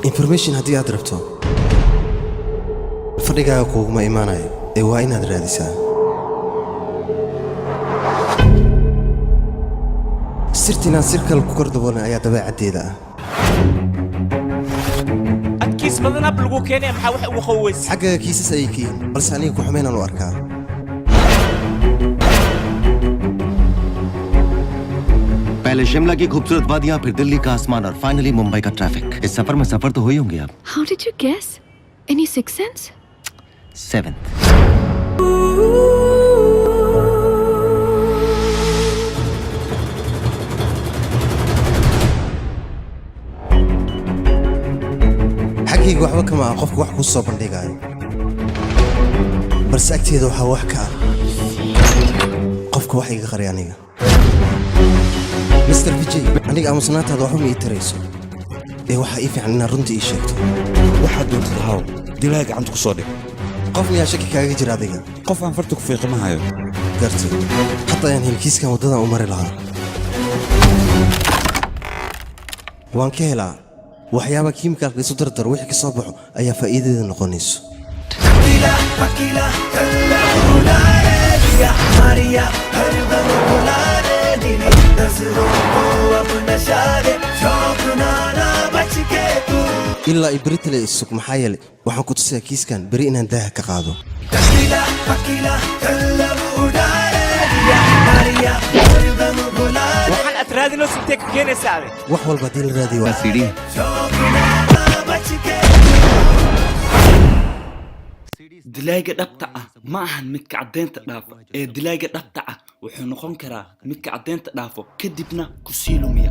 information haddii aad rabto fadhigaaga kuuguma imaanayo ee waa inaad raadisaa sirtiinaan sir kale ku kor daboolin ayaa dabeecaddeeda ah adkiis badanaa lagu keenay maxaa wax ugu qaweys xagga kiisas ay kiin balse aniga ku xumeynaan u arkaa पहले शिमला की खूबसूरत वादियां फिर दिल्ली का आसमान और फाइनली मुंबई का ट्रैफिक इस सफर में सफर तो हुई होंगे आप How did you guess? Any sixth sense? 7th xaggayga waxba kama ah qofku wax ku soo bandhigayo balse agteeda waxaa wax ka ah qofka wax iga qari aniga Mr. Vijay aniga aamusnaantaada waxba ma ii tarayso ee waxaa ii fiican inaad runta ii sheegto waxaad doontid haw dilaa gacanta ku soo dhig qof miyaa shaki kaaga jira adiga qof aan farta ku fiiqi ma hayo gartay hadda ayaan helkiiskan waddadan u mari lahaa waan ka helaa waxyaaba kiimikaalka isu dardar wixii ka soo baxo ayaa faa'iidadeeda noqonayso ilaa ay beri tale isug maxaa yeelay waxaan ku tusayaa kiiskan beri inaan daaha ka qaado waxaan atraadino sintee ka keenaysaa ade wax walba haddii la raadiyo waa सीढ़ी dilayga dhabta ah ma ahan midka caddeynta dhaafo ee dilayga dhabta ah wuxuu noqon karaa midka caddeynta dhaafo kadibna ku sii lumiya